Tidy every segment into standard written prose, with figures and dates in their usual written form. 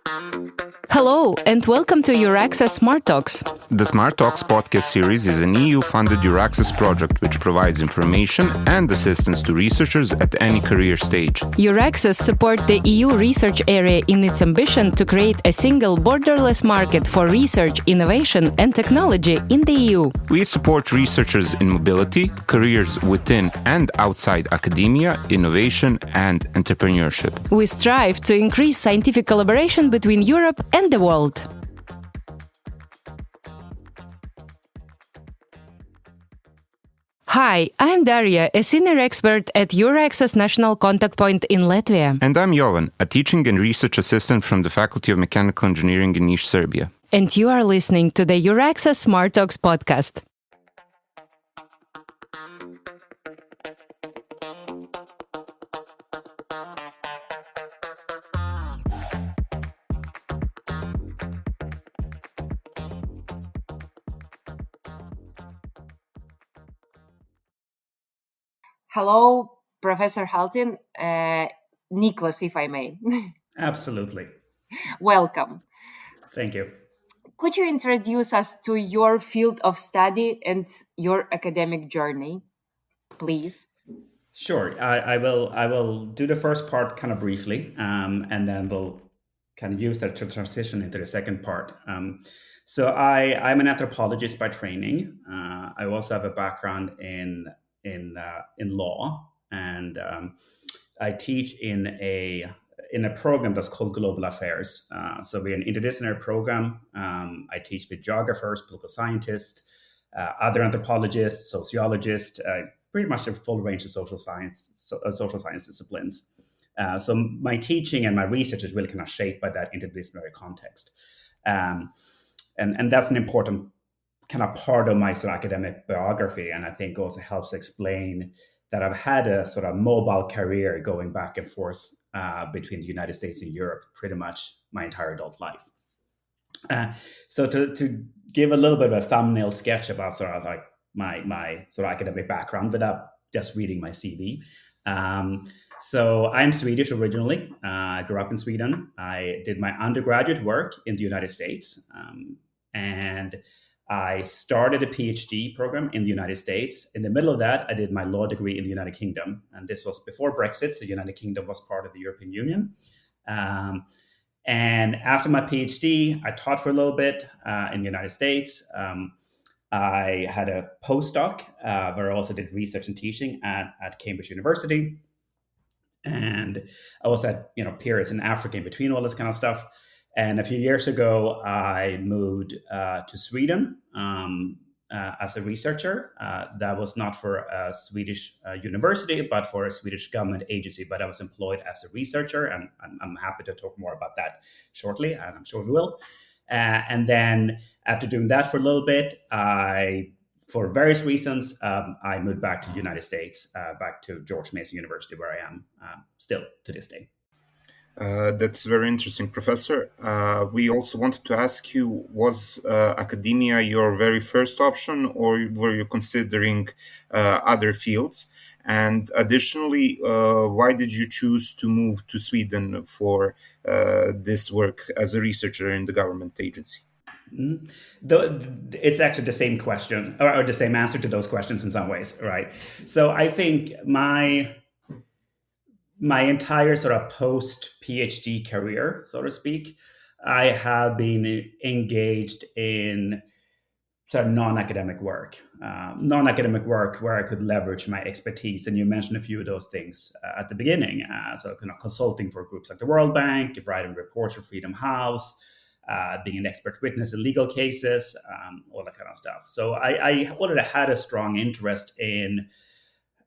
Hello, and welcome to EURAXESS Smart Talks. The Smart Talks podcast series is an EU-funded EURAXESS project which provides information and assistance to researchers at any career stage. EURAXESS support the EU research area in its ambition to create a single borderless market for research, innovation and technology in the EU. We support researchers in mobility, careers within and outside academia, innovation and entrepreneurship. We strive to increase scientific collaboration between Europe and the world. Hi, I'm Daria, a senior expert at EURAXESS National Contact Point in Latvia. And I'm Jovan, a teaching and research assistant from the Faculty of Mechanical Engineering in Niš, Serbia. And you are listening to the EURAXESS Smart Talks podcast. Hello, Professor Hultin. Niklas, if I may. Absolutely. Welcome. Thank you. Could you introduce us to your field of study and your academic journey, please? Sure. I will do the first part kind of briefly, and then we'll kind of use that to transition into the second part. So I'm an anthropologist by training. I also have a background in law, and I teach in a program that's called Global Affairs. So we're an interdisciplinary program. I teach with geographers, political scientists, other anthropologists, sociologists, pretty much a full range of social science disciplines. So my teaching and my research is really kind of shaped by that interdisciplinary context, and that's an important kind of part of my sort of academic biography, and I think also helps explain that I've had a sort of mobile career going back and forth between the United States and Europe pretty much my entire adult life. So to give a little bit of a thumbnail sketch about sort of like my sort of academic background without just reading my CV. So I'm Swedish originally. I grew up in Sweden. I did my undergraduate work in the United States, and I started a PhD program in the United States. In the middle of that, I did my law degree in the United Kingdom. And this was before Brexit. So the United Kingdom was part of the European Union. And after my PhD, I taught for a little bit in the United States. I had a postdoc where I also did research and teaching at Cambridge University. And I also had periods in Africa in between all this kind of stuff. And a few years ago, I moved to Sweden as a researcher. That was not for a Swedish university, but for a Swedish government agency. But I was employed as a researcher, and I'm happy to talk more about that shortly, and I'm sure we will. And then after doing that for a little bit, for various reasons, I moved back to the United States, back to George Mason University, where I am still to this day. That's very interesting, Professor. We also wanted to ask you, was academia your very first option, or were you considering other fields? And additionally, why did you choose to move to Sweden for this work as a researcher in the government agency? Mm-hmm. It's actually the same question, or the same answer to those questions in some ways, right? So I think my entire sort of post-PhD career, so to speak, I have been engaged in sort of non-academic work where I could leverage my expertise. And you mentioned a few of those things at the beginning. So kind of consulting for groups like the World Bank, writing reports for Freedom House, being an expert witness in legal cases, all that kind of stuff. So I already had a strong interest in,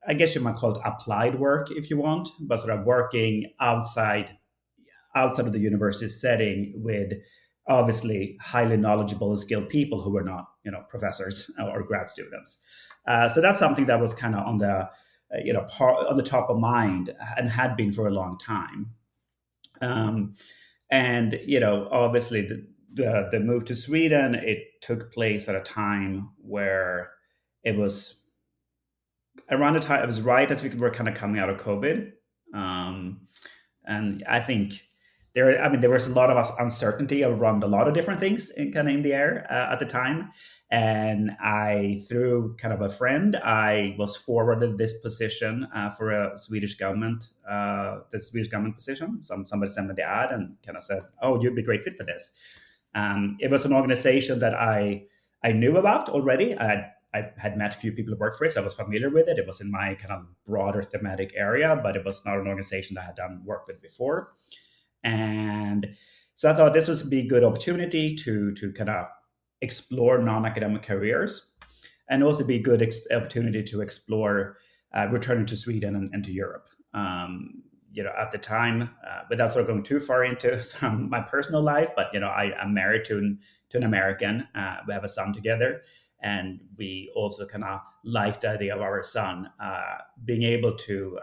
I guess you might call it applied work if you want, but sort of working outside of the university setting with obviously highly knowledgeable and skilled people who were not, professors or grad students. So that's something that was kind of on the, on the top of mind and had been for a long time. And obviously the move to Sweden, it took place at a time where it was around the time, it was right as we were kind of coming out of COVID. And I think there was a lot of uncertainty around a lot of different things in the air at the time. And through kind of a friend, I was forwarded this position for a Swedish government, the Swedish government position. Somebody sent me the ad and kind of said, "Oh, you'd be a great fit for this." It was an organization that I knew about already. I had met a few people who worked for it, so I was familiar with it. It was in my kind of broader thematic area, but it was not an organization that I had done work with before. And so I thought this would be a good opportunity to kind of explore non-academic careers, and also be a good opportunity to explore returning to Sweden and to Europe. At the time, without sort of going too far into my personal life, but I'm married to an American. We have a son together, and we also kind of like the idea of our son being able to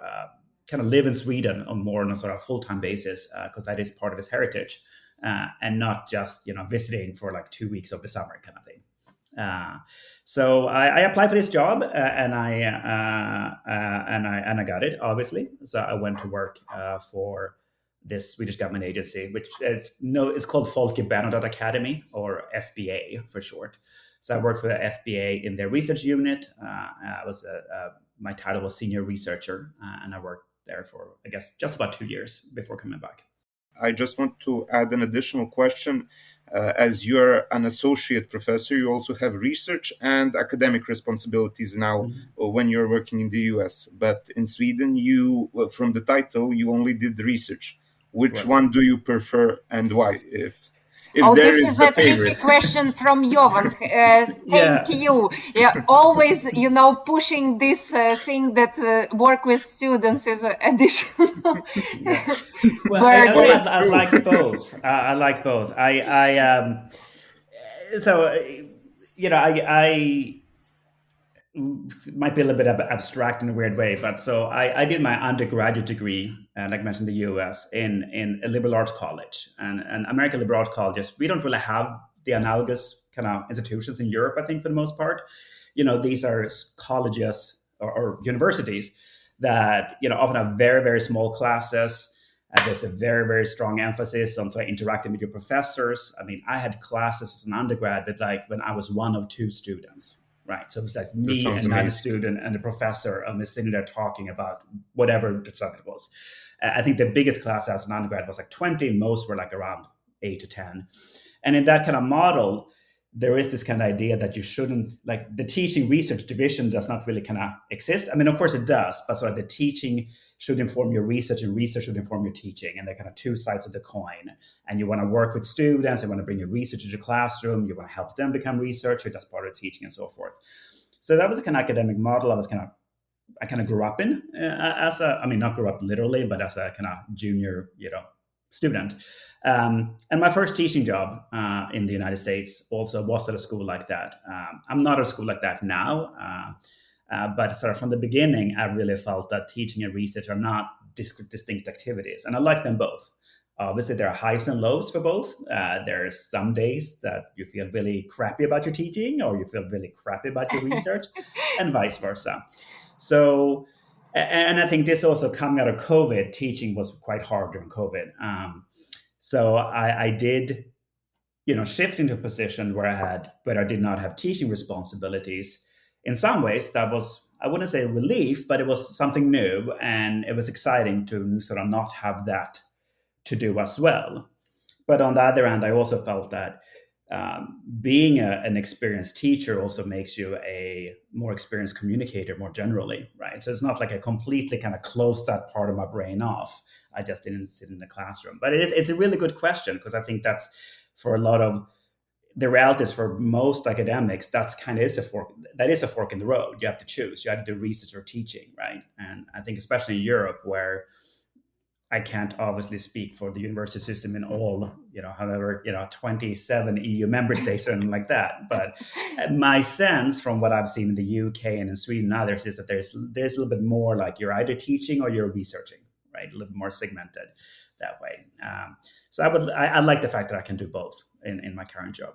kind of live in Sweden on a sort of full-time basis, because that is part of his heritage, and not just visiting for like 2 weeks of the summer kind of thing. So I applied for this job, and I got it, obviously. So I went to work for this Swedish government agency, which it's called Folke Bernadotte Academy, or FBA for short. So I worked for the FBA in their research unit. My title was senior researcher, and I worked there for, I guess, just about 2 years before coming back. I just want to add an additional question. As you're an associate professor, you also have research and academic responsibilities now when you're working in the US. But in Sweden, from the title, you only did the research. Which one do you prefer and why? If this is a tricky question from Jovan. Thank you. Yeah, always, pushing this thing that work with students is additional. Well, I like both. I like both. I might be a little bit abstract in a weird way, but so I did my undergraduate degree, like I mentioned, in the US in a liberal arts college, and American liberal arts colleges. We don't really have the analogous kind of institutions in Europe, I think, for the most part. These are colleges or universities that often have very, very small classes. There's a very, very strong emphasis on sort of interacting with your professors. I mean, I had classes as an undergrad that, like, when I was one of two students. Right. So it was like me and another student and the professor sitting there talking about whatever the subject was. I think the biggest class as an undergrad was like 20. Most were like around 8 to 10. And in that kind of model, there is this kind of idea that you shouldn't, like, the teaching research division does not really kind of exist. I mean, of course it does, but sort of the teaching should inform your research and research should inform your teaching. And they're kind of two sides of the coin. And you want to work with students, you want to bring your research to your classroom, you want to help them become researchers, that's part of teaching and so forth. So that was a kind of academic model I kind of grew up in not grew up literally, but as a kind of junior, student. And my first teaching job in the United States also was at a school like that. I'm not at a school like that now, but sort of from the beginning, I really felt that teaching and research are not distinct activities, and I like them both. Obviously, there are highs and lows for both. There's some days that you feel really crappy about your teaching, or you feel really crappy about your research, and vice versa. So, and I think this also coming out of COVID, teaching was quite hard during COVID. So I did, shift into a position where I did not have teaching responsibilities. In some ways, that was, I wouldn't say relief, but it was something new, and it was exciting to sort of not have that to do as well. But on the other hand, I also felt that being an experienced teacher also makes you a more experienced communicator more generally, right? So it's not like I completely kind of closed that part of my brain off. I just didn't sit in the classroom. But it's a really good question, because I think that's, for a lot of the realities for most academics, that is a fork in the road. You have to choose. You have to do research or teaching, right? And I think especially in Europe, where I can't obviously speak for the university system in all, 27 EU member states or anything like that. But my sense from what I've seen in the UK and in Sweden and others is that there's a little bit more like you're either teaching or you're researching, right? A little more segmented that way. So I like the fact that I can do both in my current job.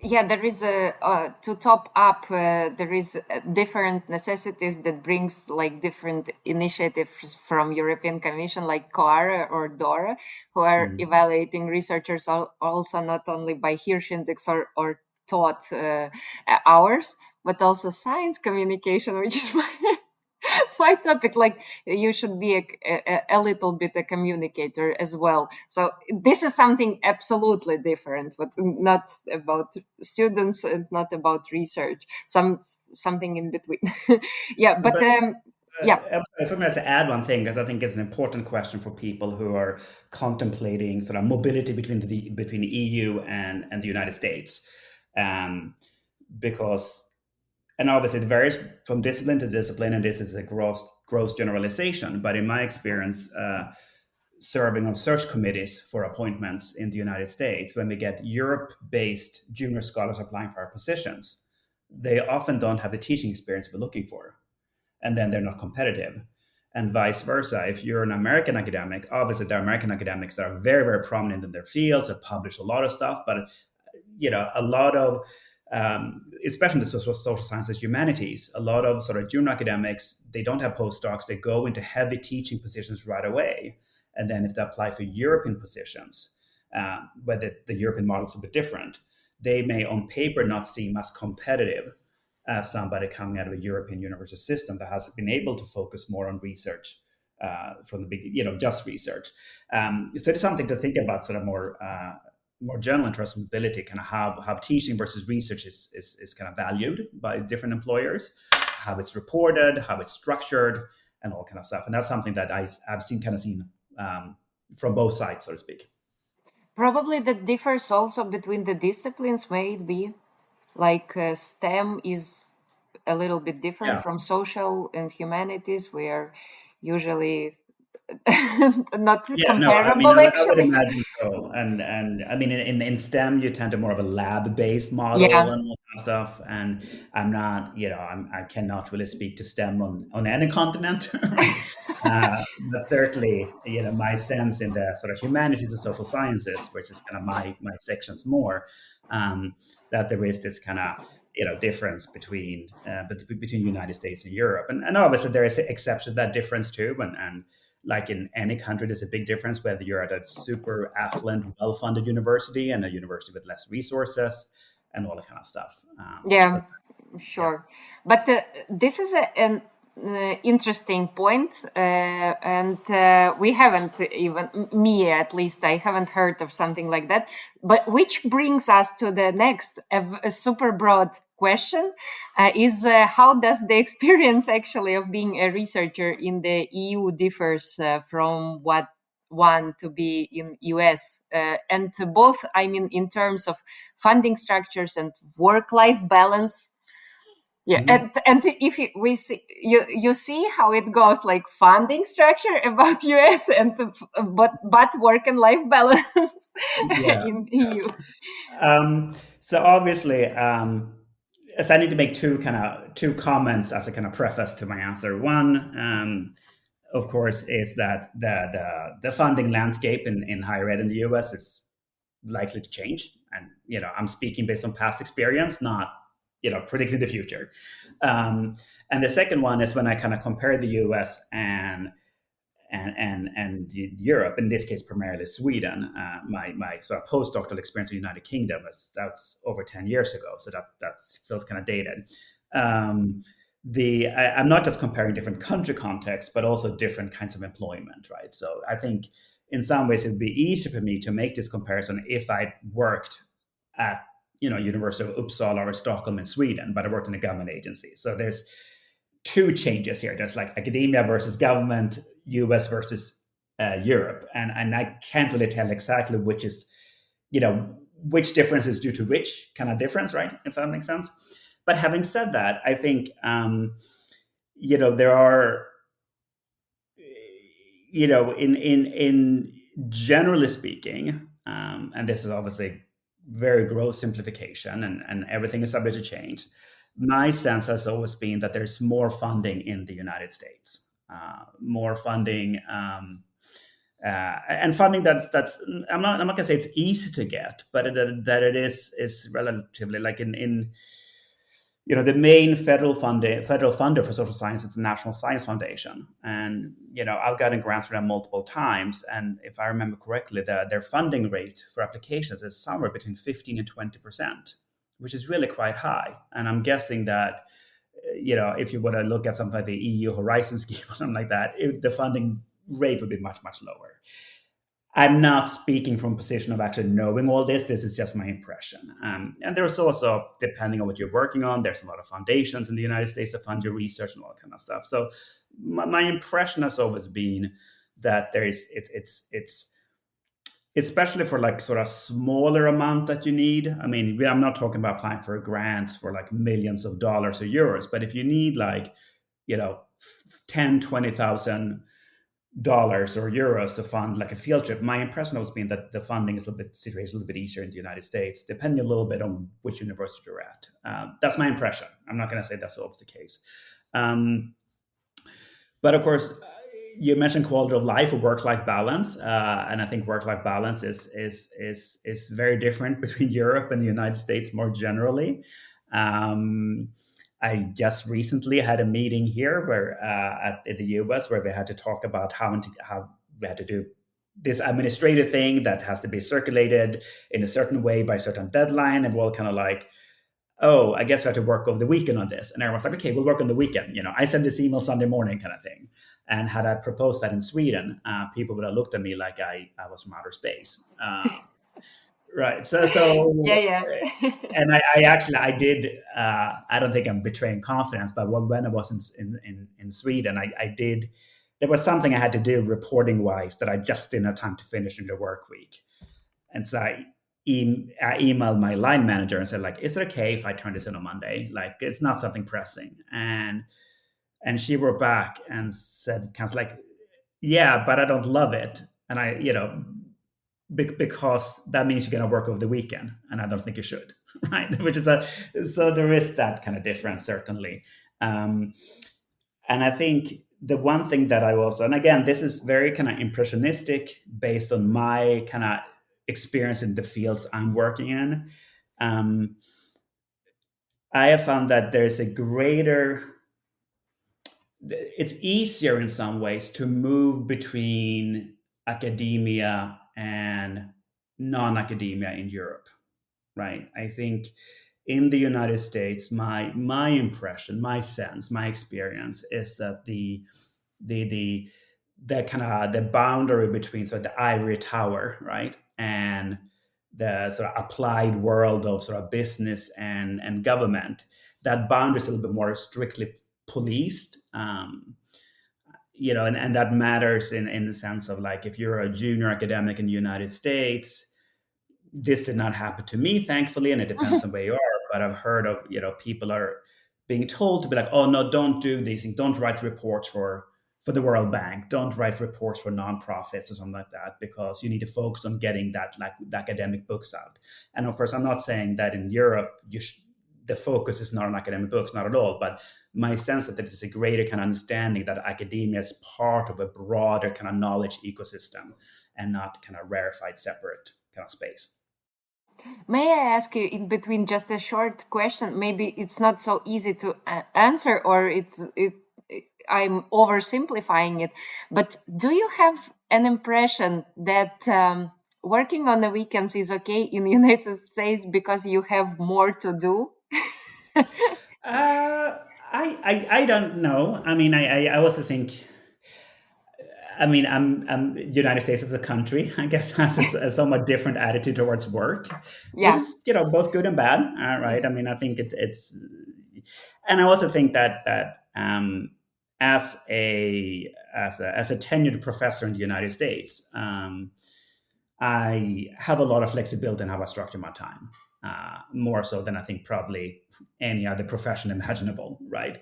Yeah, there is to top up. There is different necessities that brings like different initiatives from European Commission, like COARA or DORA, who are evaluating researchers also not only by Hirsch index or taught hours, but also science communication, which is my topic. Like you should be a little bit a communicator as well. So this is something absolutely different, but not about students and not about research. Something in between. Yeah, but yeah. If I'm going to add one thing, because I think it's an important question for people who are contemplating sort of mobility between the EU and the United States, because, and obviously it varies from discipline to discipline, and this is a gross generalization. But in my experience, serving on search committees for appointments in the United States, when we get Europe-based junior scholars applying for our positions, they often don't have the teaching experience we're looking for, and then they're not competitive. And vice versa. If you're an American academic, obviously there are American academics that are very, very prominent in their fields, have published a lot of stuff, but a lot of, especially in the social sciences, humanities, a lot of sort of junior academics, they don't have postdocs. They go into heavy teaching positions right away. And then if they apply for European positions, where the European model is a bit different, they may on paper not seem as competitive as somebody coming out of a European university system that has been able to focus more on research from the beginning, just research. So it's something to think about, sort of more general interest in mobility, kind of how teaching versus research is kind of valued by different employers, how it's reported, how it's structured, and all kind of stuff. And that's something that I've seen from both sides, so to speak. Probably that differs also between the disciplines, may it be? Like STEM is a little bit different from social and humanities, where usually not comparable, I actually. would imagine so. And I mean, in STEM, you tend to more of a lab-based model and all that stuff. And I'm not, I cannot really speak to STEM on any continent. But certainly, my sense in the sort of humanities and social sciences, which is kind of my sections more, that there is this kind of difference between United States and Europe, and obviously there is exceptions to that difference too, and like in any country, there's a big difference whether you're at a super affluent, well-funded university and a university with less resources and all that kind of stuff. Sure. But this is an interesting point, and we haven't even, me at least, I haven't heard of something like that. But which brings us to the next, a super broad question, is how does the experience actually of being a researcher in the EU differs from what one to be in US, and both, I mean, in terms of funding structures and work-life balance. Yeah, and if we see you see how it goes, like funding structure about US and but work and life balance in EU. So obviously, so I need to make two comments as a kind of preface to my answer. One, of course, is that the funding landscape in higher ed in the US is likely to change, and I'm speaking based on past experience, not predicting the future. And the second one is when I kind of compare the US and Europe, in this case primarily Sweden. My sort of postdoctoral experience in the United Kingdom that's over 10 years ago, so that feels kind of dated. I'm not just comparing different country contexts, but also different kinds of employment, right? So I think in some ways it would be easier for me to make this comparison if I worked at University of Uppsala or Stockholm in Sweden, but I worked in a government agency. So there's two changes here. There's like academia versus government, US versus Europe, and I can't really tell exactly which is, which difference is due to which kind of difference, right? If that makes sense. But having said that, I think there are, in generally speaking, and this is obviously very gross simplification, and everything is subject to change. My sense has always been that there's more funding in the United States, more funding and funding that's I'm not gonna say it's easy to get, but that it is relatively, like in the main federal funder for social science is the National Science Foundation, and I've gotten grants from them multiple times, and if I remember correctly, their funding rate for applications is somewhere between 15 and 20%, which is really quite high. And I'm guessing that if you were to look at something like the EU Horizon scheme or something like that, the funding rate would be much, much lower. I'm not speaking from a position of actually knowing all this. This is just my impression. And there's also, depending on what you're working on, there's a lot of foundations in the United States that fund your research and all that kind of stuff. So my impression has always been that it's especially for like sort of smaller amount that you need. I mean, I'm not talking about applying for grants for like millions of dollars or euros, but if you need like, 10, 20,000 dollars or euros to fund like a field trip, my impression has been that the funding is situation a little bit easier in the United States, depending a little bit on which university you're at. That's my impression. I'm not going to say that's always the case. But of course, you mentioned quality of life or work-life balance, and I think work-life balance is very different between Europe and the United States more generally. I just recently had a meeting here where in the US where we had to talk about how we had to do this administrative thing that has to be circulated in a certain way by a certain deadline, and we're all kind of like, oh, I guess we have to work over the weekend on this. And everyone's like, okay, we'll work on the weekend. I send this email Sunday morning kind of thing. And had I proposed that in Sweden, people would have looked at me like I was from outer space. Right. So yeah. And I did. I don't think I'm betraying confidence, but when I was in Sweden, I did. There was something I had to do reporting wise that I just didn't have time to finish in the work week, and so I emailed my line manager and said, like, is it okay if I turn this in on Monday? Like, it's not something pressing. And she wrote back and said, kind of like, yeah, but I don't love it, and I because that means you're going to work over the weekend, and I don't think you should, right? So there is that kind of difference, certainly. And I think the one thing that I also, and again, this is very kind of impressionistic based on my kind of experience in the fields I'm working in. I have found that there's it's easier in some ways to move between academia and non-academia in Europe, right? I think in the United States, my impression, my sense, my experience is that the kind of the boundary between sort of the ivory tower, right, and the sort of applied world of sort of business and government, that boundary is a little bit more strictly policed. And that matters in the sense of, like, if you're a junior academic in the United States, this did not happen to me, thankfully, and it depends on where you are. But I've heard of, people are being told to be like, oh no, don't do these things. Don't write reports for the World Bank. Don't write reports for nonprofits or something like that, because you need to focus on getting that, like, the academic books out. And of course, I'm not saying that in Europe the focus is not on academic books, not at all. But my sense that there is a greater kind of understanding that academia is part of a broader kind of knowledge ecosystem and not kind of rarefied, separate kind of space. May I ask you in between just a short question? Maybe it's not so easy to answer, or I'm oversimplifying it. But do you have an impression that working on the weekends is okay in the United States because you have more to do? I don't know. I mean, I also think. I mean, United States as a country, I guess, has a somewhat different attitude towards work, which is, both good and bad, right? I mean, I think it's, and I also think that as a tenured professor in the United States, I have a lot of flexibility in how I structure my time, more so than I think probably any other profession imaginable, right?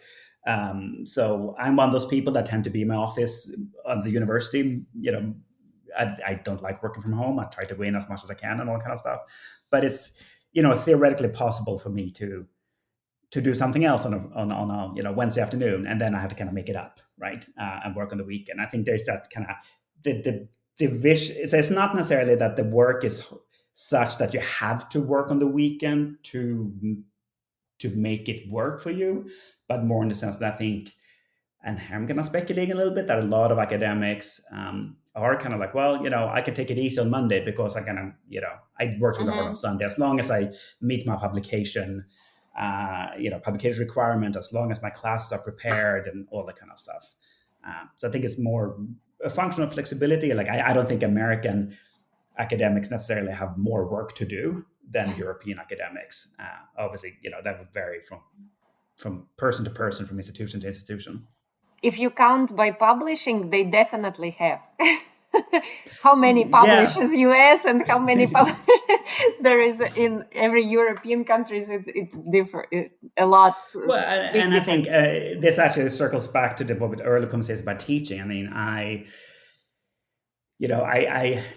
So I'm one of those people that tend to be in my office at the university. I don't like working from home. I try to win as much as I can and all that kind of stuff. But it's, theoretically possible for me to do something else on a Wednesday afternoon, and then I have to kind of make it up, right? And work on the weekend. I think there's that kind of division. So it's not necessarily that the work is such that you have to work on the weekend to make it work for you, but more in the sense that I think, and I'm going to speculate a little bit, that a lot of academics are kind of like, well, I can take it easy on Monday because I kind of, I worked really hard on Sunday. As long as I meet my publication requirement, as long as my classes are prepared and all that kind of stuff. So I think it's more a function of flexibility. Like I don't think American academics necessarily have more work to do than European academics. Obviously, that would vary from person to person, from institution to institution. If you count by publishing, they definitely have. How many publishes US and how many there is in every European countries, it differs a lot. Well, and I think this actually circles back to the early conversation about teaching. I mean, I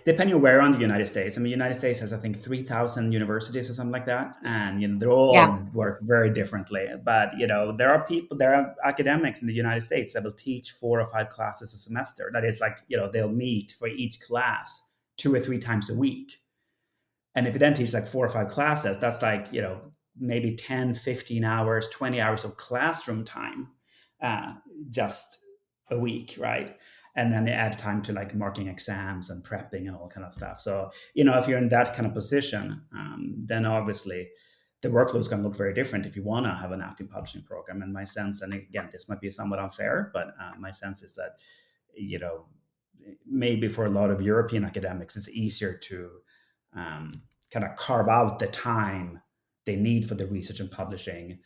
depending on where on the United States. I mean, United States has, I think, 3,000 universities or something like that, and they all work very differently. But there are academics in the United States that will teach 4 or 5 classes a semester. That is like they'll meet for each class 2 or 3 times a week, and if you then teach like 4 or 5 classes, that's like maybe 10, 15 hours, 20 hours of classroom time, just a week, right? And then they add time to like marking exams and prepping and all kind of stuff. So, if you're in that kind of position, then obviously the workload is going to look very different if you want to have an active publishing program. And my sense, and again, this might be somewhat unfair, but my sense is that, maybe for a lot of European academics, it's easier to kind of carve out the time they need for the research and publishing,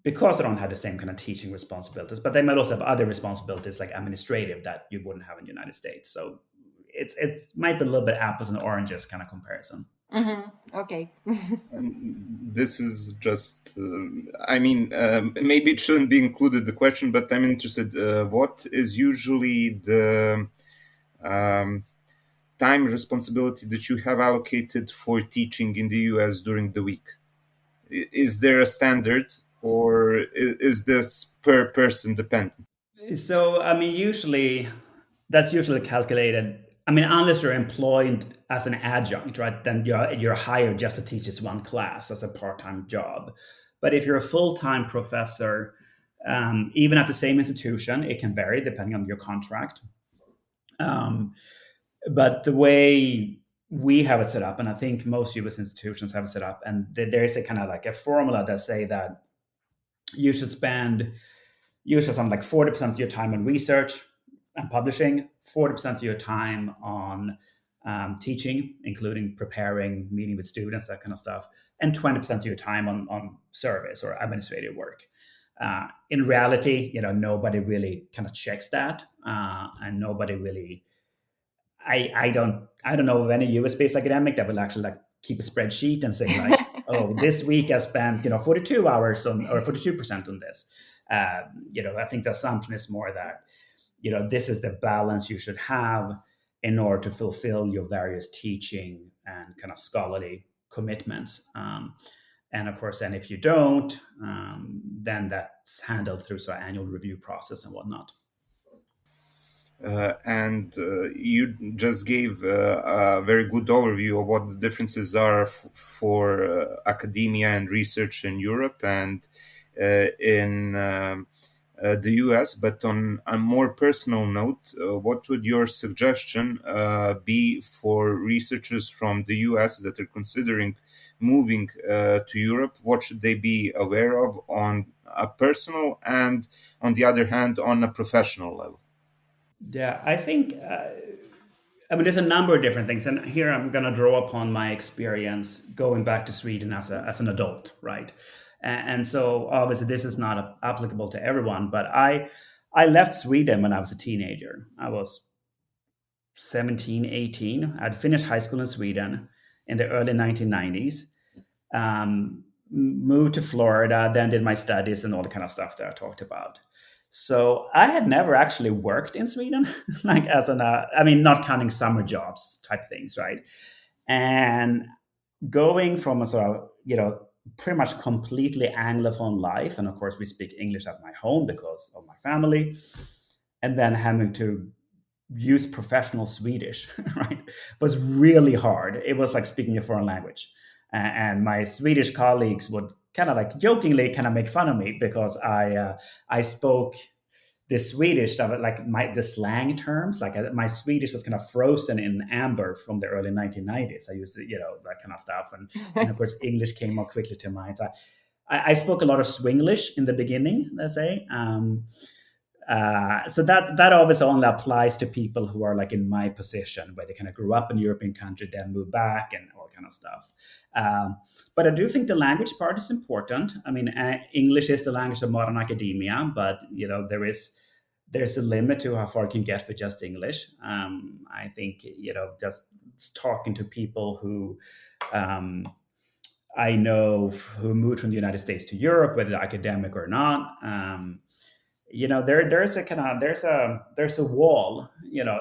because they don't have the same kind of teaching responsibilities, but they might also have other responsibilities like administrative that you wouldn't have in the United States. So it might be a little bit apples and oranges kind of comparison. Mm-hmm. Okay. This is just, maybe it shouldn't be included the question, but I'm interested. What is usually the time responsibility that you have allocated for teaching in the US during the week? Is there a standard, or is this per person dependent? So, that's usually calculated. Unless you're employed as an adjunct, right? Then you're hired just to teach this one class as a part-time job. But if you're a full-time professor, even at the same institution, it can vary depending on your contract. But the way we have it set up, and I think most US institutions have it set up, and there is a kind of like a formula that say that you should spend usually something like 40% of your time on research and publishing, 40% of your time on teaching, including preparing, meeting with students, that kind of stuff, and 20% of your time on service or administrative work. In reality, nobody really kind of checks that, and nobody really. I don't know of any US-based academic that will actually like keep a spreadsheet and say like, oh, this week I spent 42 hours on, or 42% on this. I think the assumption is more that this is the balance you should have in order to fulfill your various teaching and kind of scholarly commitments. And of course, then if you don't, then that's handled through an annual review process and whatnot. And you just gave a very good overview of what the differences are for academia and research in Europe and in the US. But on a more personal note, what would your suggestion be for researchers from the US that are considering moving to Europe? What should they be aware of on a personal and, on the other hand, on a professional level? Yeah, I think, there's a number of different things. And here I'm going to draw upon my experience going back to Sweden as an adult, right? And so obviously this is not applicable to everyone, but I left Sweden when I was a teenager. I was 17, 18. I'd finished high school in Sweden in the early 1990s. Moved to Florida, then did my studies and all the kind of stuff that I talked about. So I had never actually worked in Sweden, like as not counting summer jobs type things, right? And going from a sort of, pretty much completely Anglophone life, and of course we speak English at my home because of my family, and then having to use professional Swedish, right, was really hard. It was like speaking a foreign language. And my Swedish colleagues would kind of like jokingly kind of make fun of me because I spoke the Swedish stuff, like the slang terms, like my Swedish was kind of frozen in amber from the early 1990s. I used to, that kind of stuff. And of course, English came more quickly to mind. So I spoke a lot of Swinglish in the beginning, let's say. So that obviously only applies to people who are like in my position, where they kind of grew up in a European country, then moved back, and all kind of stuff. But I do think the language part is important. I mean, English is the language of modern academia, but there's a limit to how far you can get with just English. I think just talking to people who I know who moved from the United States to Europe, whether academic or not. There's a wall,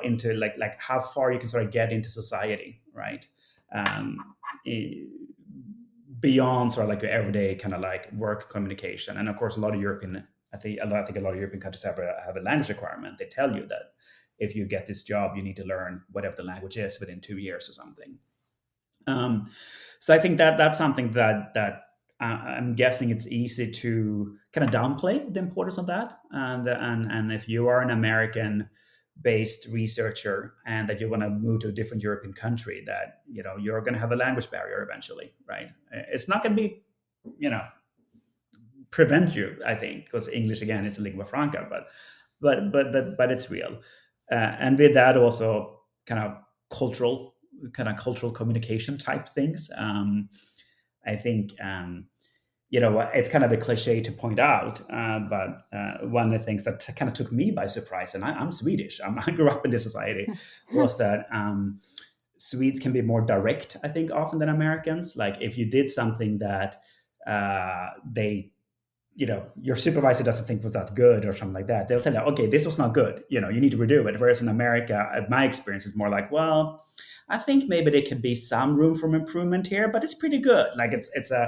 into like how far you can sort of get into society, right? Beyond sort of like your everyday kind of like work communication. And of course, I think a lot of European countries have a language requirement. They tell you that if you get this job, you need to learn whatever the language is within 2 years or something. So I think that's something that I'm guessing it's easy to kind of downplay the importance of that. And if you are an American-based researcher and that you want to move to a different European country, that you're going to have a language barrier eventually, right? It's not going to be, prevent you, I think, because English again is a lingua franca, but it's real. And with that also kind of cultural communication type things. I think it's kind of a cliche to point out, but one of the things that kind of took me by surprise, and I'm Swedish, I grew up in this society, was that Swedes can be more direct, I think, often than Americans. Like if you did something that your supervisor doesn't think was that good or something like that, they'll tell you, okay, this was not good. You need to redo it. Whereas in America, my experience is more like, well, I think maybe there could be some room for improvement here, but it's pretty good. Like it's a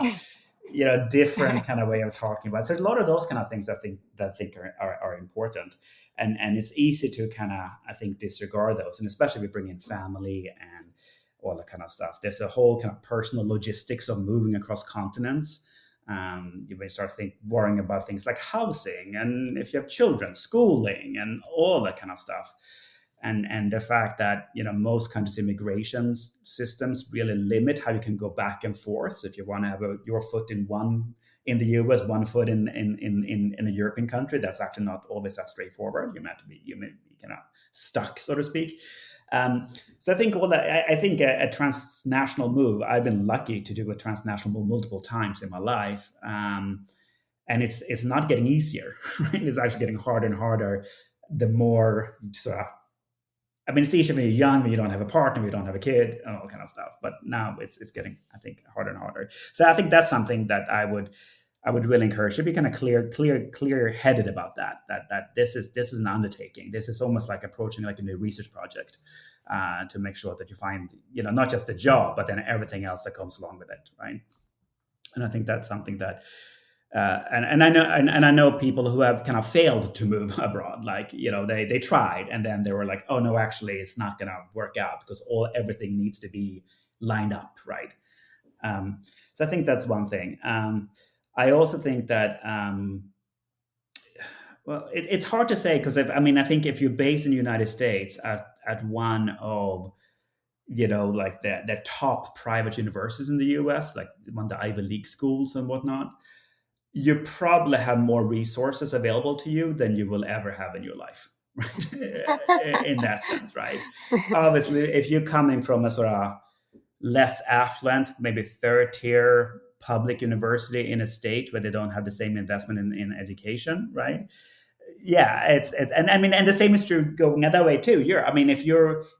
different kind of way of talking about it. So a lot of those kind of things I think are important, and it's easy to kind of, I think, disregard those, and especially if we bring in family and all that kind of stuff. There's a whole kind of personal logistics of moving across continents. You may start worrying about things like housing, and if you have children, schooling, and all that kind of stuff. And the fact that most countries' immigration systems really limit how you can go back and forth. So if you want to have your foot in the US, one foot in a European country, that's actually not always that straightforward. You may be kind of stuck, so to speak. So I think a transnational move. I've been lucky to do a transnational move multiple times in my life, and it's not getting easier. Right? It's actually getting harder and harder. The more it's easier when you're young, when you don't have a partner, when you don't have a kid, and all kind of stuff. But now it's getting, I think, harder and harder. So I think that's something that I would really encourage you to be kind of clear-headed about that this is an undertaking. This is almost like approaching like a new research project, to make sure that you find, not just the job, but then everything else that comes along with it, right? And I think that's something that, and I know people who have kind of failed to move abroad. Like, they tried and then they were like, oh no, actually it's not going to work out because everything needs to be lined up, right? So I think that's one thing. I also think that, it's hard to say because I think if you're based in the United States at one of like the top private universities in the US, like one of the Ivy League schools and whatnot, you probably have more resources available to you than you will ever have in your life, right? In that sense, right? Obviously, if you're coming from a sort of less affluent, maybe third tier public university in a state where they don't have the same investment in education, right? Yeah, and the same is true going that way too.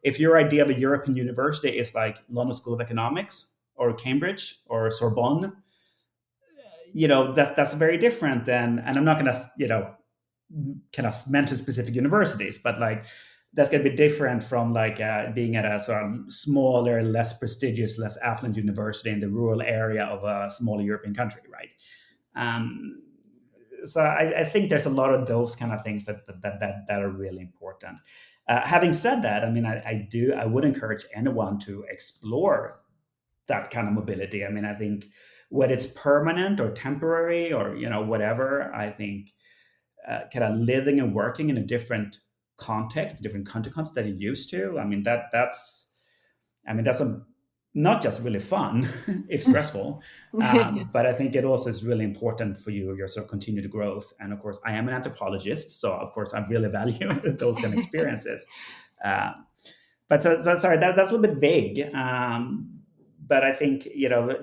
If your idea of a European university is like London School of Economics or Cambridge or Sorbonne, that's very different than, and I'm not going to, kind of mention specific universities, but like that's going to be different from like being at a sort of smaller, less prestigious, less affluent university in the rural area of a smaller European country, right? So I think there's a lot of those kind of things that are really important. Having said that, I mean, I would encourage anyone to explore that kind of mobility. I mean, I think whether it's permanent or temporary or whatever, I think kind of living and working in a different context, different context that you're used to. I mean, that's not just really fun if stressful, but I think it also is really important for your sort of continued growth. And of course, I am an anthropologist, so of course I really value those kind of experiences. But so sorry, that's a little bit vague. But I think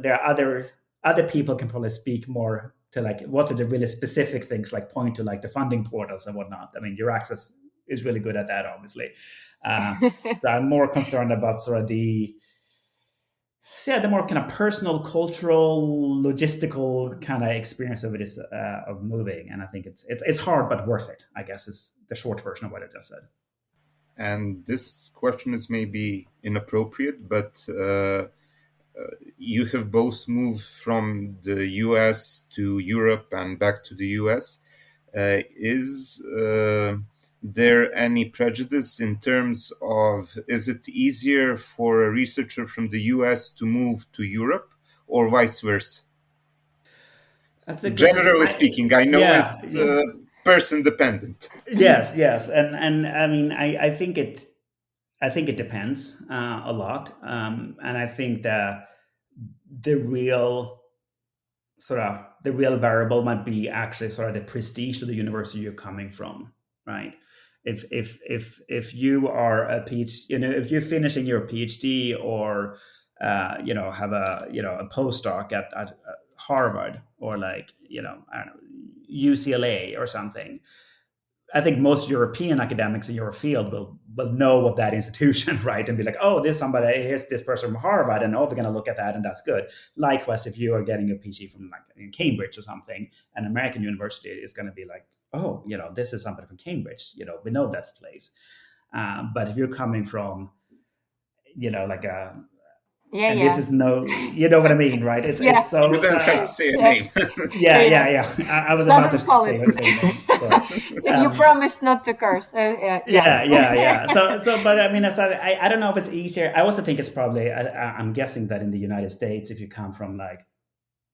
there are other people can probably speak more to like what are the really specific things, like point to like the funding portals and whatnot. I mean, EURAXESS is really good at that, obviously. So I'm more concerned about sort of the more kind of personal, cultural, logistical kind of experience of it is of moving. And I think it's hard but worth it, I guess, is the short version of what I just said. And this question is maybe inappropriate, but you have both moved from the US to Europe and back to the US. Is there any prejudice in terms of, is it easier for a researcher from the US to move to Europe or vice versa? That's a good Generally speaking, I know it's person dependent. Yes, and I mean, I think it depends a lot, and I think that the real variable might be actually sort of the prestige of the university you're coming from, right? If you are a PhD, if you're finishing your PhD or have a postdoc at Harvard or like I don't know, UCLA or something, I think most European academics in your field will know of that institution, right? And be like, oh, here's this person from Harvard, and we're going to look at that, and that's good. Likewise, if you are getting a PhD from like in Cambridge or something, an American university is going to be like, oh, this is somebody from Cambridge. We know that place. But if you're coming from, like a this is you know what I mean, right? It's so. You don't have to say a name. Yeah. I was about to say a name. So, you promised not to curse. Yeah. So, but I mean, I don't know if it's easier. I also think it's probably. I'm guessing that in the United States, if you come from like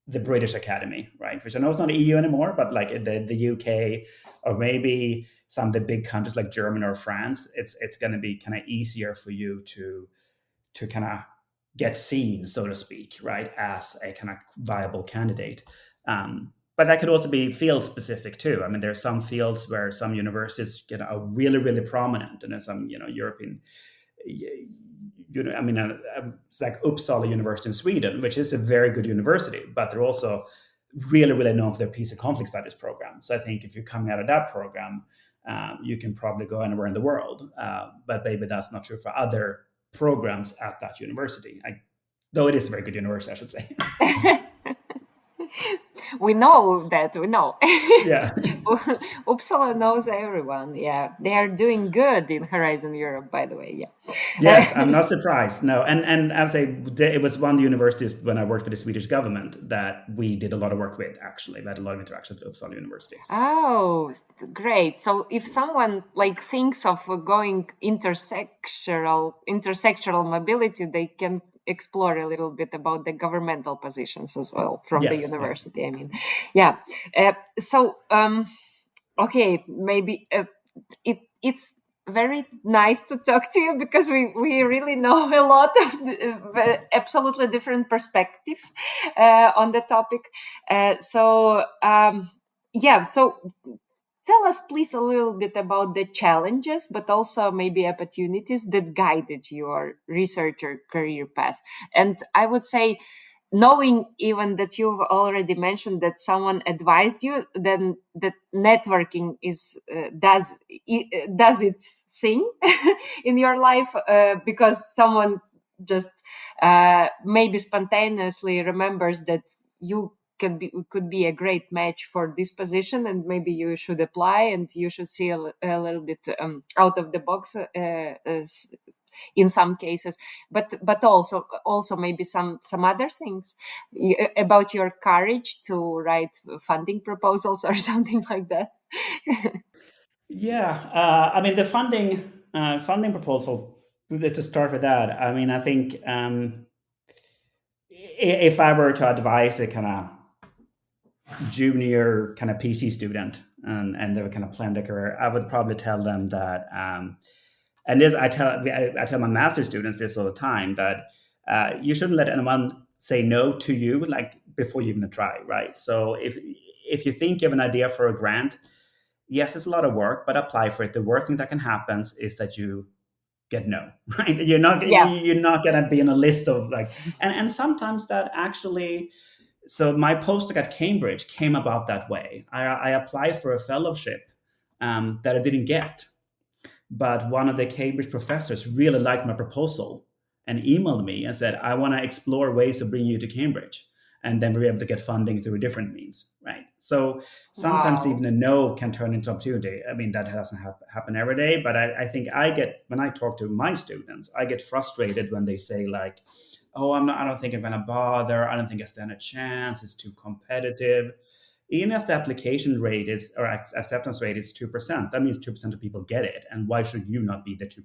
the British Academy, right, which I know it's not EU anymore, but like the UK or maybe some of the big countries like Germany or France, it's going to be kind of easier for you to kind of get seen, so to speak, right, as a kind of viable candidate. But that could also be field specific too. I mean, there are some fields where some universities are really, really prominent, and then some, European, I mean, it's like Uppsala University in Sweden, which is a very good university, but they're also really, really known for their peace and conflict studies program. So I think if you're coming out of that program, you can probably go anywhere in the world. But maybe that's not true for other programs at that university, though it is a very good university, I should say. We know. Yeah. Uppsala knows everyone. Yeah, they are doing good in Horizon Europe, by the way. Yeah. Yes, I'm not surprised. No, and I would say it was one of the universities when I worked for the Swedish government that we did a lot of work with. Actually, we had a lot of interactions with Uppsala University. Oh, great! So if someone like thinks of going intersectional mobility, they can explore a little bit about the governmental positions as well from the university. Yes. I mean, yeah. So, okay, maybe it's very nice to talk to you because we really know a lot of absolutely different perspective on the topic. So tell us, please, a little bit about the challenges, but also maybe opportunities that guided your researcher career path. And I would say, knowing even that you've already mentioned that someone advised you, then that networking does its thing in your life because someone just maybe spontaneously remembers that you could be a great match for this position, and maybe you should apply and you should see a little bit out of the box in some cases, but also maybe some other things about your courage to write funding proposals or something like that. Yeah, I mean the funding Funding proposal. To start with that, I mean, I think if I were to advise a kind of junior kind of PC student and they would kind of plan their career, I would probably tell them that, and this I tell my master's students this all the time, that you shouldn't let anyone say no to you like before you even try, right? So if you think you have an idea for a grant, yes, it's a lot of work, but apply for it. The worst thing that can happen is that you get no, right? You're not gonna be in a list of like, and sometimes that actually. So my postdoc at Cambridge came about that way. I applied for a fellowship that I didn't get, but one of the Cambridge professors really liked my proposal and emailed me and said, I want to explore ways of bringing you to Cambridge. And then we were able to get funding through different means, right? So sometimes even a no can turn into opportunity. I mean, that doesn't happen every day, but I think when I talk to my students, I get frustrated when they say like, oh, I don't think I'm going to bother. I don't think I stand a chance. It's too competitive. Even if the application rate or acceptance rate is 2%, that means 2% of people get it. And why should you not be the 2%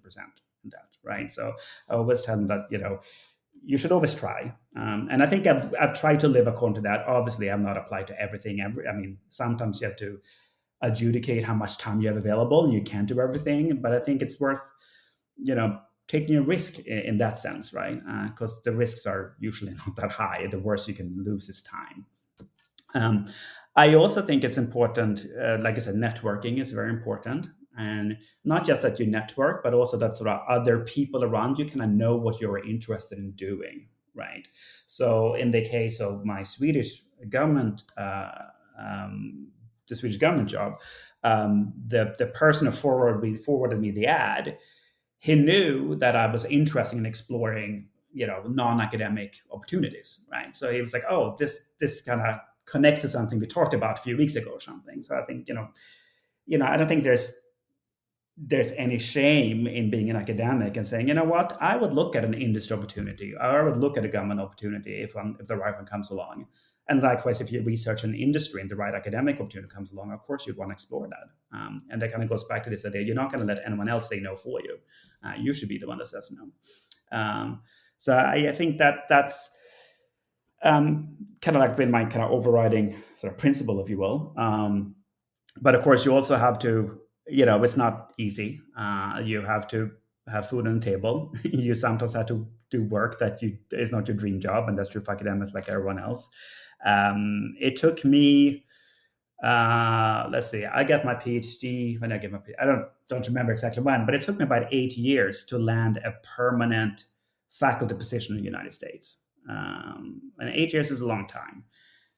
in that, right? So I always tell them that, you should always try. And I think I've tried to live according to that. Obviously, I'm not applied to everything. I mean, sometimes you have to adjudicate how much time you have available and you can't do everything. But I think it's worth, taking a risk in that sense, right? Because the risks are usually not that high. The worst you can lose is time. I also think it's important, like I said, networking is very important. And not just that you network, but also that sort of other people around you kind of know what you're interested in doing, right? So in the case of my Swedish government, the Swedish government job, the person who forwarded me the ad, he knew that I was interested in exploring, non-academic opportunities, right? So he was like, oh, this kind of connects to something we talked about a few weeks ago or something. So I think, I don't think there's any shame in being an academic and saying, you know what, I would look at an industry opportunity, or I would look at a government opportunity if the right one comes along. And likewise, if you research an industry and the right academic opportunity comes along, of course, you'd want to explore that. And that kind of goes back to this idea, you're not going to let anyone else say no for you. You should be the one that says no. So I think that's kind of like been my kind of overriding sort of principle, if you will. But of course, you also have to, it's not easy. You have to have food on the table. You sometimes have to do work that is not your dream job, and that's true for academics like everyone else. It took me, let's see, I got my PhD when I get my PhD. I don't remember exactly when, but it took me about 8 years to land a permanent faculty position in the United States. And 8 years is a long time.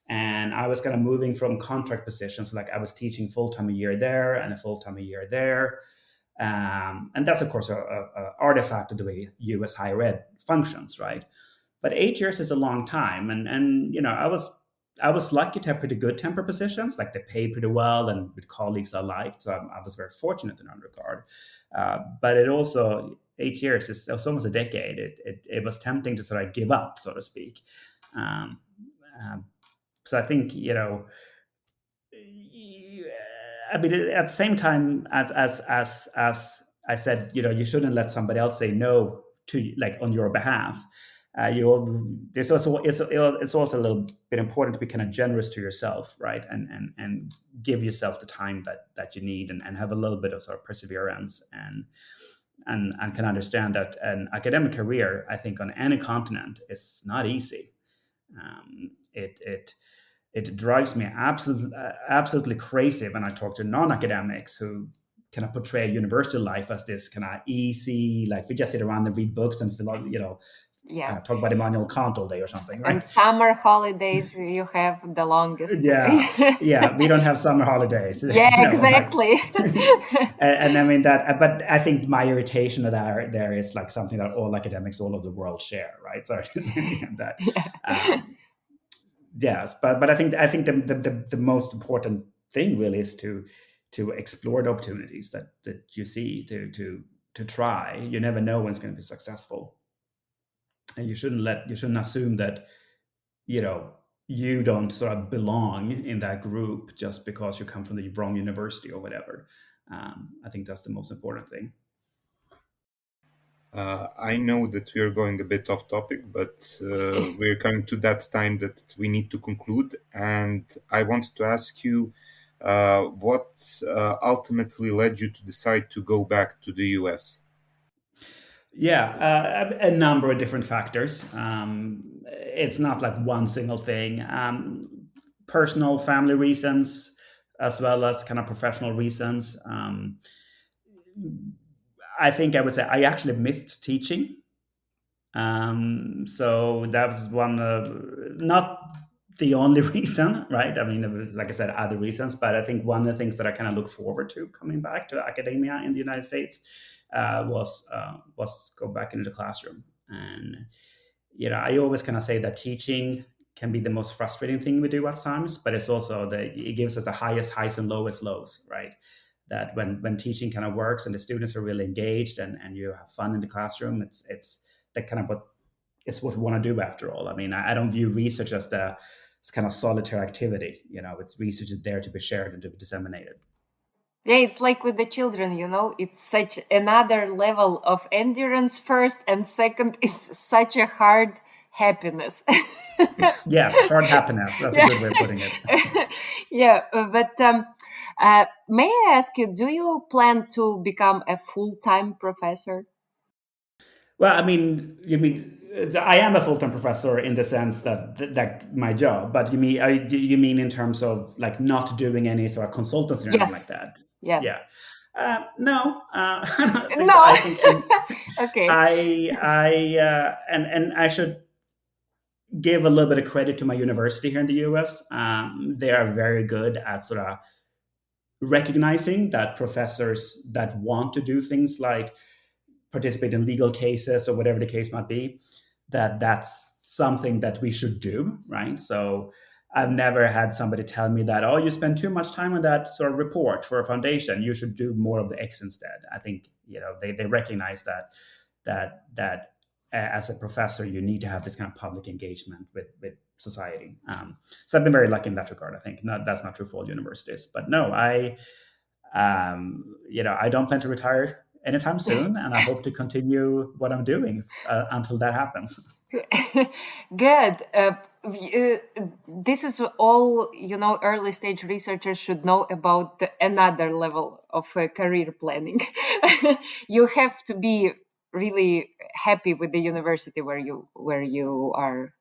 And I was kind of moving from contract positions, like I was teaching full-time a year there and a full-time a year there. And that's, of course, a artifact of the way U.S. higher ed functions, right? But 8 years is a long time. And I was lucky to have pretty good temporary positions, like they paid pretty well and with colleagues I liked. So I was very fortunate in that regard. But it also, 8 years is almost a decade. It was tempting to sort of give up, so to speak. So I think, I mean, at the same time as I said, you shouldn't let somebody else say no to, like, on your behalf. It's also a little bit important to be kind of generous to yourself, right? And give yourself the time that you need and have a little bit of sort of perseverance and can understand that an academic career, I think, on any continent is not easy. It drives me absolutely crazy when I talk to non-academics who kind of portray university life as this kind of easy, like we just sit around and read books and talk about Immanuel Kant all day or something, right? And summer holidays, you have the longest. Yeah, we don't have summer holidays. Yeah, exactly. and I mean that, but I think my irritation of there is like something that all academics all over the world share, right? So that. Yes, but I think the most important thing really is to explore the opportunities that you see, to try. You never know when it's going to be successful, and you shouldn't assume that you don't sort of belong in that group just because you come from the wrong university or whatever. I think that's the most important thing. I know that we are going a bit off topic, but we're coming to that time that we need to conclude. And I wanted to ask you what ultimately led you to decide to go back to the US? Yeah, a number of different factors. It's not like one single thing. Personal, family reasons, as well as kind of professional reasons. I think I would say I actually missed teaching. So that was one of, not the only reason, right? I mean, there was, like I said, other reasons, but I think one of the things that I kind of look forward to coming back to academia in the United States was go back into the classroom. And I always kind of say that teaching can be the most frustrating thing we do at times, but it's also that it gives us the highest highs and lowest lows, right? That when teaching kind of works and the students are really engaged and you have fun in the classroom, it's that kind of what it's what we want to do after all. I mean, I don't view research as it's kind of solitary activity. It's research is there to be shared and to be disseminated. Yeah, it's like with the children, it's such another level of endurance first, and second, it's such a hard happiness. Yes, hard happiness. That's a good way of putting it. Yeah, but may I ask you, do you plan to become a full-time professor? Well, I mean, I am a full-time professor in the sense that my job, but you mean in terms of like not doing any sort of consultancy or anything like Yes. that? Yeah. Yeah. No, I don't think so. No. I think, and Okay. and I should give a little bit of credit to my university here in the US. They are very good at sort of recognizing that professors that want to do things like participate in legal cases or whatever the case might be, that's something that we should do, right? So I've never had somebody tell me that, oh, you spend too much time on that sort of report for a foundation. You should do more of the X instead. I think they recognize that as a professor, you need to have this kind of public engagement with society. So I've been very lucky in that regard. I think that's not true for all universities, but no, I don't plan to retire anytime soon, and I hope to continue what I'm doing until that happens. Good. This is all early stage researchers should know about another level of career planning. You have to be really happy with the university where you are,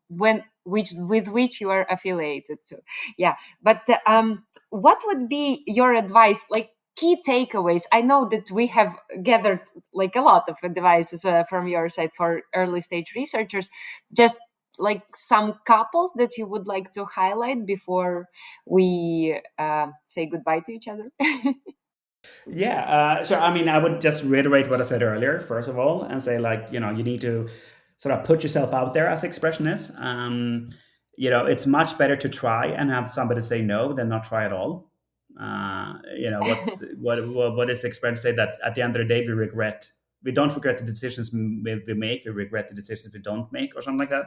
with which you are affiliated to. Yeah, but what would be your advice, like key takeaways? I know that we have gathered like a lot of advices from your side for early stage researchers. Just like some couples that you would like to highlight before we say goodbye to each other. Yeah. So I mean, I would just reiterate what I said earlier, first of all, and say like, you need to sort of put yourself out there, as the expression is. It's much better to try and have somebody say no than not try at all. What is the expression say that at the end of the day we don't regret the decisions we make, we regret the decisions we don't make, or something like that.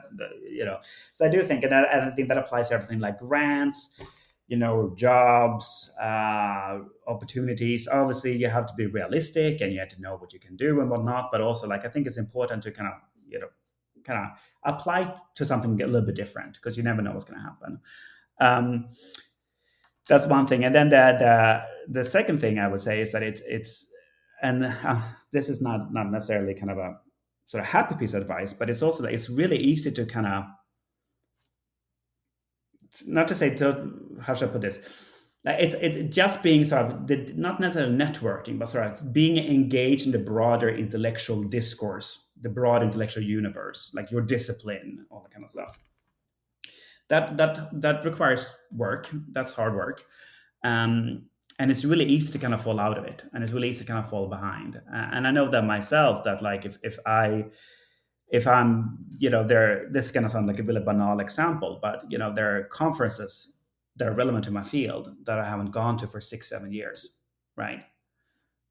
So I do think, and I think that applies to everything like grants, jobs, opportunities. Obviously, you have to be realistic and you have to know what you can do and whatnot. But also, like, I think it's important to kind of apply to something a little bit different, because you never know what's going to happen. That's one thing. And then the second thing I would say is that it's and this is not necessarily kind of a sort of happy piece of advice, but it's also that it's really easy to kind of, not to say how should I put this? Like it's just being sort of not necessarily networking, but sort of being engaged in the broader intellectual discourse, the broad intellectual universe, like your discipline, all that kind of stuff. That requires work. That's hard work, and it's really easy to kind of fall out of it, and it's really easy to kind of fall behind. And I know that myself, that like if I'm, this is going to sound like a really banal example, but there are conferences that are relevant to my field that I haven't gone to for 6-7 years, right?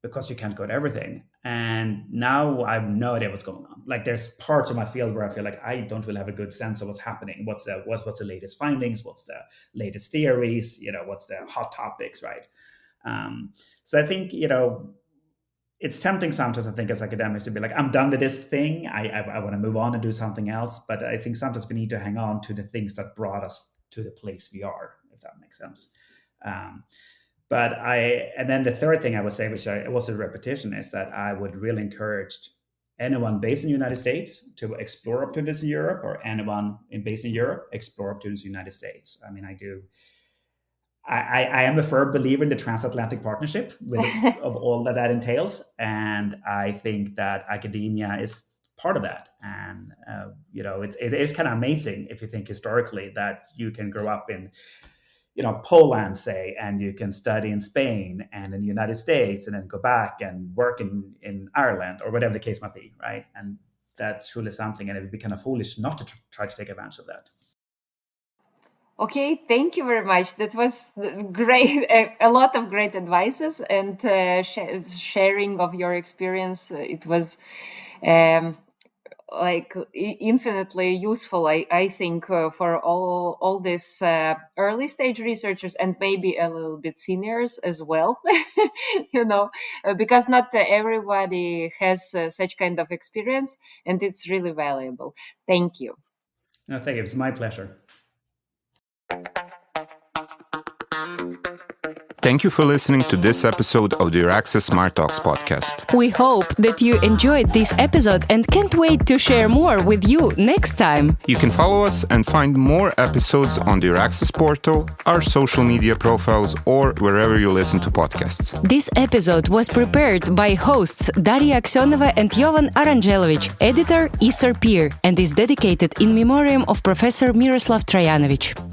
Because you can't go to everything. And now I have no idea what's going on. Like, there's parts of my field where I feel like I don't really have a good sense of what's happening. What's the latest findings? What's the latest theories? What's the hot topics, right? So I think, it's tempting sometimes, I think, as academics to be like, I'm done with this thing. I want to move on and do something else. But I think sometimes we need to hang on to the things that brought us to the place we are, if that makes sense. And then the third thing I would say, which was a repetition, is that I would really encourage anyone based in the United States to explore opportunities in Europe, or anyone based in Europe explore opportunities in the United States. I mean, I am a firm believer in the transatlantic partnership of all that entails. And I think that academia is part of that. And, it is kind of amazing if you think historically that you can grow up in, Poland, say, and you can study in Spain and in the United States, and then go back and work in Ireland, or whatever the case might be, right? And that's truly something, and it would be kind of foolish not to try to take advantage of that. Okay, thank you very much. That was great. A lot of great advices and sharing of your experience. It was infinitely useful, I think, for all these early stage researchers, and maybe a little bit seniors as well, because not everybody has such kind of experience, and it's really valuable. Thank you. No, thank you. It's my pleasure. Thank you for listening to this episode of the EURAXESS Smart Talks podcast. We hope that you enjoyed this episode and can't wait to share more with you next time. You can follow us and find more episodes on the EURAXESS portal, our social media profiles, or wherever you listen to podcasts. This episode was prepared by hosts Daria Aksionova and Jovan Arangelovich, editor Isar Peer, and is dedicated in memoriam of Professor Miroslav Trajanovic.